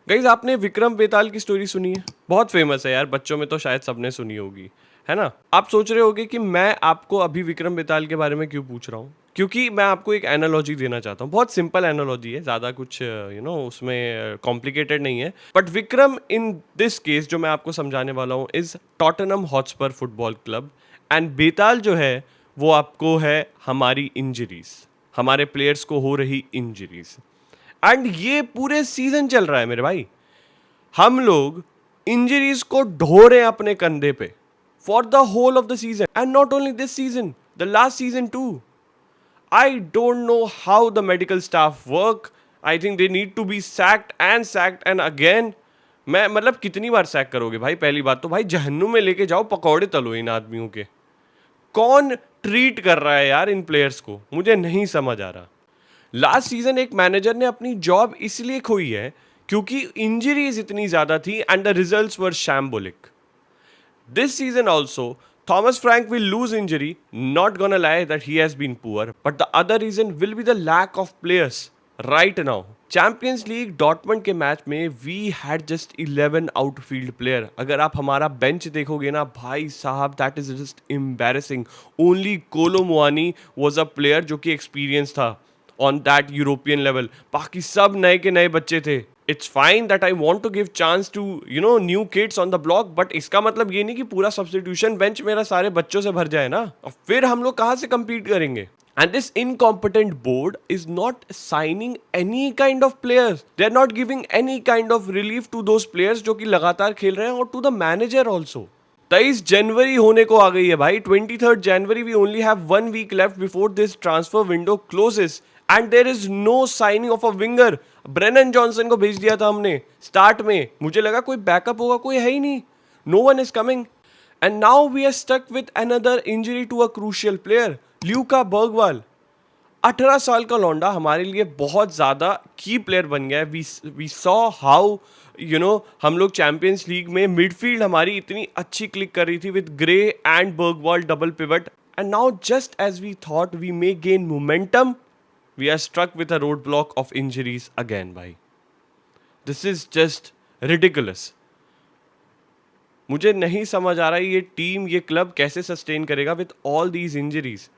Guys आपने विक्रम बेताल की story सुनी है? बहुत फेमस है यार, बच्चों में तो शायद सबने सुनी होगी, है ना? आप सोच रहे होगे कि मैं आपको अभी विक्रम बेताल के बारे में क्यों पूछ रहा हूँ? क्योंकि मैं आपको एक एनालॉजी देना चाहता हूँ। बहुत सिंपल एनालॉजी है, ज़्यादा कुछ उसमें कॉम्प्लिकेटेड नहीं है। But Vikram in this case जो मैं आपको समझाने वाला हूँ is Tottenham Hotspur football club, and Betaal जो है वो आपको है हमारी इंजरीज, हमारे प्लेयर्स को हो रही इंजरीज। एंड ये पूरे सीजन चल रहा है मेरे भाई। हम लोग इंजरीज को ढो रहे हैं अपने कंधे पे for the whole of the season, and not only this season, the last season too. I don't know how the medical staff work. I think they need to be sacked and again. मैं मतलब कितनी बार sac करोगे भाई? पहली बात तो भाई जहन्नुम में लेके जाओ, पकौड़े तलो इन आदमियों के। कौन ट्रीट कर रहा है यार इन प्लेयर्स को? मुझे नहीं समझ आ रहा। लास्ट सीजन एक मैनेजर ने अपनी जॉब इसलिए खोई है क्योंकि इंजरीज इतनी ज्यादा थी and the results were shambolic. This season also Thomas Frank will lose injury, not gonna lie that he has been poor, but the other reason will be the lack of players right now. Champions League Dortmund के match में we had just 11 outfield player. अगर आप हमारा bench देखोगे ना भाई साहब, that is just embarrassing. Only Kolo Muani was a player जो कि एक्सपीरियंस था ऑन दैट यूरोपियन लेवल, बाकी सब नए के नए बच्चे थे। It's fine that I want to give chance to new kids on the block, but इसका मतलब ये नहीं कि पूरा सब्स्टिट्यूशन बेंच मेरा सारे बच्चों से भर जाए ना, और फिर हम लोग कहाँ से compete करेंगे? And this incompetent board is not signing any kind of players. They are not giving any kind of relief to those players जो कि लगातार खेल रहे हैं, और to the manager also. 23 जनवरी होने को आ गई है भाई, 23rd जनवरी। We only have 1 week left before this transfer window closes, and there is no signing of a winger. Brennan Johnson को भेज दिया था हमने स्टार्ट में, मुझे लगा कोई बैकअप होगा, कोई है ही नहीं, no one is coming. And now we are stuck with another injury to a crucial player, Lucas Bergvall. 18 साल का लौंडा हमारे लिए बहुत ज़्यादा की प्लेयर बन गया है। वी सॉ हाउ हम लोग चैंपियंस लीग में मिडफील्ड हमारी इतनी अच्छी क्लिक कर रही थी with Gray and Bergvall double pivot, and now just as we thought we may gain momentum, we are struck with a road block of injuries again भाई। This is just ridiculous. मुझे नहीं समझ आ रहा है ये टीम, ये club कैसे सस्टेन करेगा with all these injuries.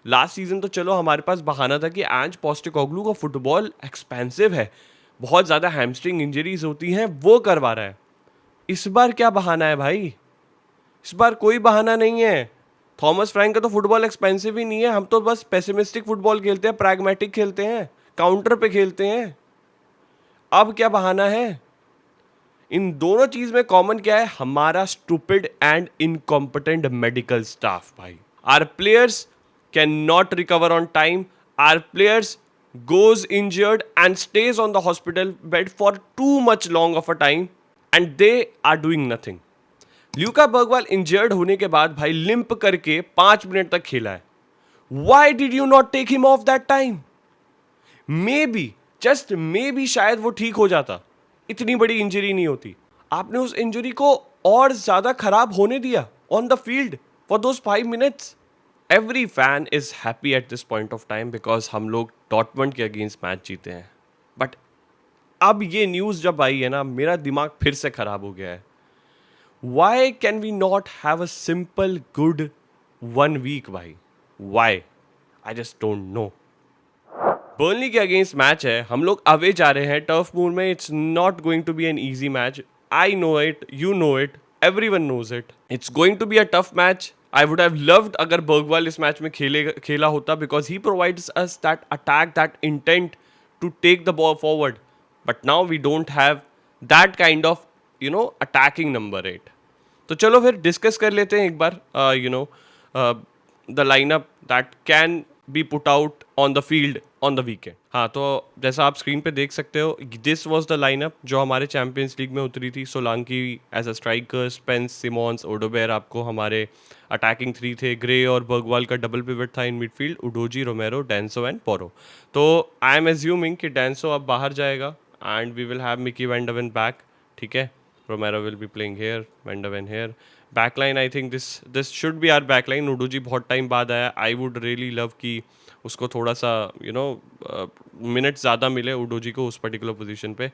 Last season तो चलो हमारे पास बहाना था कि एंज पोस्टेकोग्लू का फुटबॉल एक्सपेंसिव है, बहुत ज़्यादा हैमस्ट्रिंग इंजरीज होती हैं, वो करवा रहा है। इस बार क्या बहाना है भाई? इस बार कोई बहाना नहीं है। थॉमस फ्रैंक का तो फुटबॉल एक्सपेंसिव ही नहीं है, हम तो बस पेसिमिस्टिक फुटबॉल खेलते हैं, प्रैग्मेटिक खेलते हैं, काउंटर पे खेलते हैं। अब क्या बहाना है? इन दोनों चीज में कॉमन क्या है? हमारा stupid and incompetent medical staff भाई। Our players can not recover on time, our players goes injured and stays on the hospital bed for too much long of a time, and they are doing nothing. Lucas Bergvall injured होने के बाद भाई limp करके 5 minute तक खेला है। Why did you not take him off that time? May be, just may be शायद वो ठीक हो जाता, इतनी बड़ी इंजरी नहीं होती। आपने उस इंजरी को और ज्यादा खराब होने दिया on the field for those 5 minutes. Every fan is happy at this point of time because हम लोग डॉर्टमंड के अगेंस्ट मैच जीते हैं, बट अब ये न्यूज़ जब आई है ना, मेरा दिमाग फिर से खराब हो गया है। Why can we not have a simple good 1 week भाई? Why? I just don't know. Burnley के अगेंस्ट मैच है, हम लोग अवे जा रहे हैं टर्फ मूर में। It's not going to be an easy match, I know it, you know it, everyone knows it. It's going to be a tough match. I would have loved अगर Bergvall इस match में खेला होता, because he provides us that attack, that intent to take the ball forward, but now we don't have that kind of attacking number 8। तो चलो फिर discuss कर लेते हैं एक बार the lineup that can be put out on the field on the weekend. हाँ, तो जैसा आप स्क्रीन पे देख सकते हो, दिस वाज द लाइनअप जो हमारे चैंपियंस लीग में उतरी थी। Solanke as a striker, Spence, Simons, Odobert आपको हमारे अटैकिंग 3 थे। ग्रे और बर्गवाल का डबल पिवट था in midfield, Udogie, Romero, Danso and Porro. तो आई एम एज्यूमिंग कि डेंसो अब बाहर जाएगा and we will have Micky van de Ven back, ठीक है। Romero will be playing here, Van de Ven here. Backline, I think this should be our backline. Udoji बहुत time बाद आया। I would really love कि उसको थोड़ा सा minute ज़्यादा मिले उडोजी को उस पर्टिकुलर पोजीशन पे।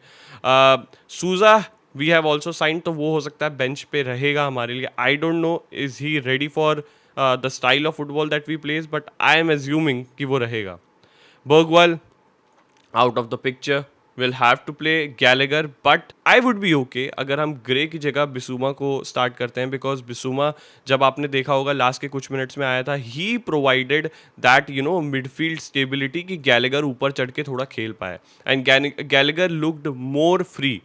सूजा वी हैव ऑल्सो साइन, तो वो हो सकता है बेंच पे रहेगा हमारे लिए। I don't know is he ready for the style of football that we plays, but I am assuming कि वो रहेगा। बर्गवाल out of the picture, will have to play Gallagher, but I would be okay अगर हम grey की जगह बिसूमा को start करते हैं, बिकॉज बिसूमा जब आपने देखा होगा लास्ट के कुछ मिनट्स में आया था, ही प्रोवाइडेड दैट मिडफील्ड स्टेबिलिटी कि गैलेगर ऊपर चढ़ के थोड़ा खेल पाए, and Gallagher looked more free.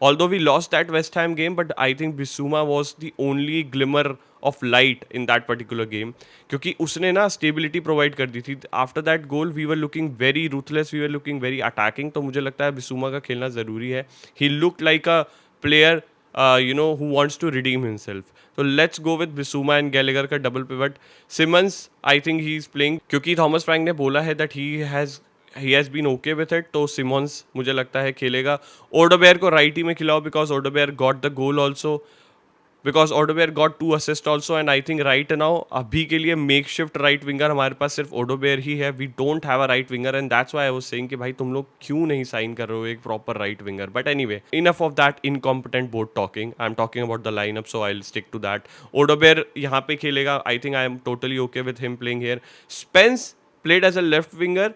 Although we lost that West Ham game, but I think Bissouma was the only glimmer of light in that particular game, क्योंकि उसने ना स्टेबिलिटी प्रोवाइड कर दी थी। After that goal we were looking very ruthless, we were looking very attacking, तो मुझे लगता है बिसूमा का खेलना ज़रूरी है। He look like a player who wants to redeem himself. So let's go with Bissouma and Gallagher का double pivot. Simons I think he is playing, क्योंकि थॉमस फ्रैंक ने बोला है that he has been okay with it, तो Simons मुझे लगता है खेलेगा। ओडोबेयर को राइट ही में खिलाओ, because Odobert got the goal also, because Odobert got 2 assist also, and I think right now अभी के लिए मेक शिफ्ट राइट विंगर हमारे पास सिर्फ ओडोबेयर ही है। We don't have a right winger, and that's why I was saying कि भाई तुम लोग क्यों नहीं साइन कर रहे हो एक proper right winger. But anyway, enough of that incompetent board talking, I am talking about the lineup, so I will stick to that. Odobert यहाँ पे खेलेगा, I think I am totally okay with him playing here. Spence played as a left winger,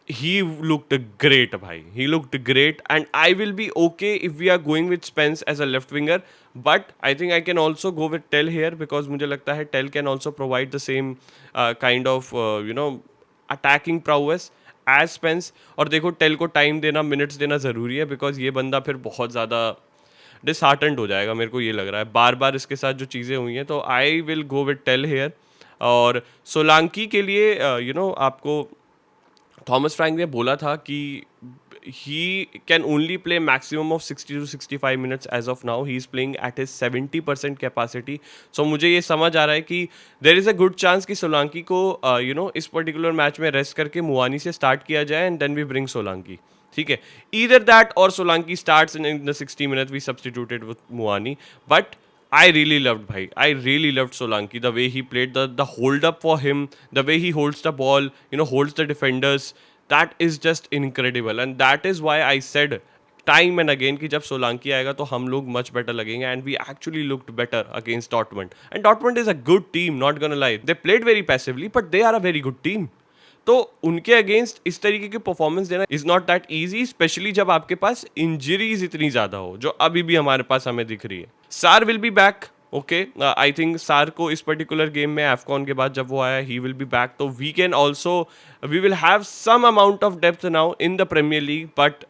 he looked great bhai, he looked great, and I will be okay if we are going with Spence as a left winger, but I think I can also go with Tell here, because मुझे लगता है Tell can also provide the same kind of attacking prowess as Spence। और देखो Tell को time देना, minutes देना ज़रूरी है, बिकॉज ये बंदा फिर बहुत ज़्यादा डिसहार्टेंड हो जाएगा, मेरे को ये लग रहा है बार बार इसके साथ जो चीज़ें हुई हैं, तो I will go with Tel here. और सोलांकी के लिए आपको थॉमस फ्रैंक ने बोला था कि he can only play maximum of 60 to 65 minutes as of now, he is playing at his 70% capacity. So मुझे ये समझ आ रहा है कि there is a good chance कि सोलांकी को इस पर्टिकुलर मैच में रेस्ट करके मुआनी से स्टार्ट किया जाए, and then we bring Solanke. ठीक है, ईदर दैट और Solanke starts in the 60 minutes we substituted with Muani, बट I really loved bhai. I really loved Solanki, the way he played, the hold up for him, the way he holds the ball, holds the defenders. That is just incredible, and that is why I said time and again कि जब सोलांकी आएगा तो हम लोग much better लगेंगे, and we actually looked better against Dortmund. And Dortmund is a good team, not gonna lie. They played very passively, but they are a very good team. तो उनके against इस तरीके की परफॉर्मेंस देना is not that easy, specially जब आपके पास injuries इतनी ज्यादा हो, जो अभी भी हमारे पास हमें दिख रही है। सार will be back, okay, I think सार को इस पर्टिकुलर गेम में एफकॉन के बाद जब वो आया, ही विल बी बैक, तो we can also we will have some amount of depth now in the Premier League, but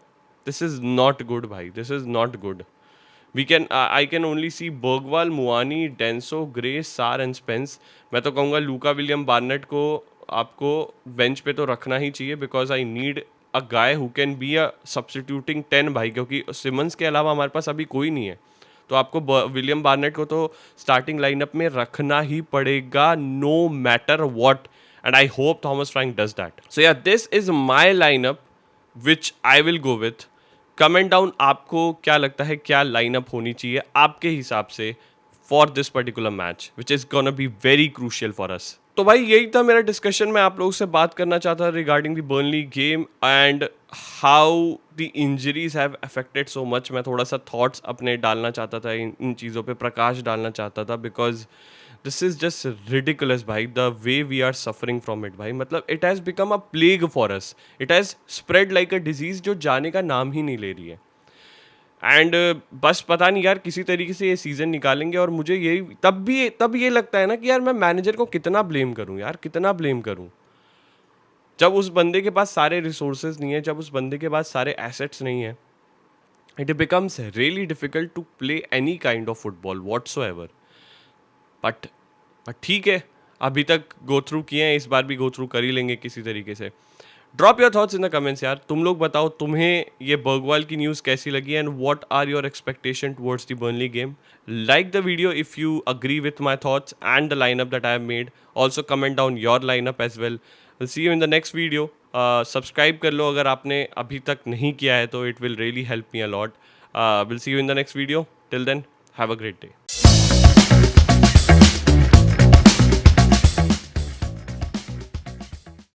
this is not good भाई, this is not good. I can only see Bergwall, Muani, Denso, Gray, Sarr and Spence। मैं तो कहूँगा लूका William Barnett को आपको bench पे तो रखना ही चाहिए, because I need a guy who can be a substituting 10 भाई, क्योंकि सिमंस के अलावा हमारे पास अभी कोई नहीं है। तो आपको विलियम बार्नेट को तो स्टार्टिंग लाइनअप में रखना ही पड़ेगा, no matter what, and I hope Thomas Frank does that. So yeah this is my lineup which I will go with. Comment down आपको क्या लगता है, क्या लाइनअप होनी चाहिए आपके हिसाब से for this particular match which is gonna be very crucial for us. तो भाई यही था मेरा डिस्कशन, मैं आप लोगों से बात करना चाहता regarding the Burnley game and how the injuries have affected so much. मैं थोड़ा सा थॉट्स अपने डालना चाहता था, इन चीज़ों पे प्रकाश डालना चाहता था, because this is just ridiculous भाई, the way we are suffering from it भाई। मतलब it has become a plague for us, it has spread like a disease जो जाने का नाम ही नहीं ले रही है। एंड बस पता नहीं यार किसी तरीके से ये सीज़न निकालेंगे, और मुझे यही तब ये लगता है ना कि यार मैं मैनेजर को कितना ब्लेम करूं यार, कितना ब्लेम करूं, जब उस बंदे के पास सारे रिसोर्सेज नहीं है, जब उस बंदे के पास सारे एसेट्स नहीं है। It becomes really difficult to play any kind of football whatsoever. But ठीक है, अभी तक गो थ्रू किए हैं, इस बार भी गो थ्रू कर ही लेंगे किसी तरीके से। Drop your thoughts in the comments यार, तुम लोग बताओ तुम्हें ये बर्गवाल की न्यूज़ कैसी लगी, and what are your expectation towards the Burnley game. Like the video if you agree with my thoughts and the lineup that I have made. Also comment down your lineup as well. Will see you in the next video. Subscribe कर लो अगर आपने अभी तक नहीं किया है, तो it will really help me a lot. Will see you in the next video. Till then have a great day.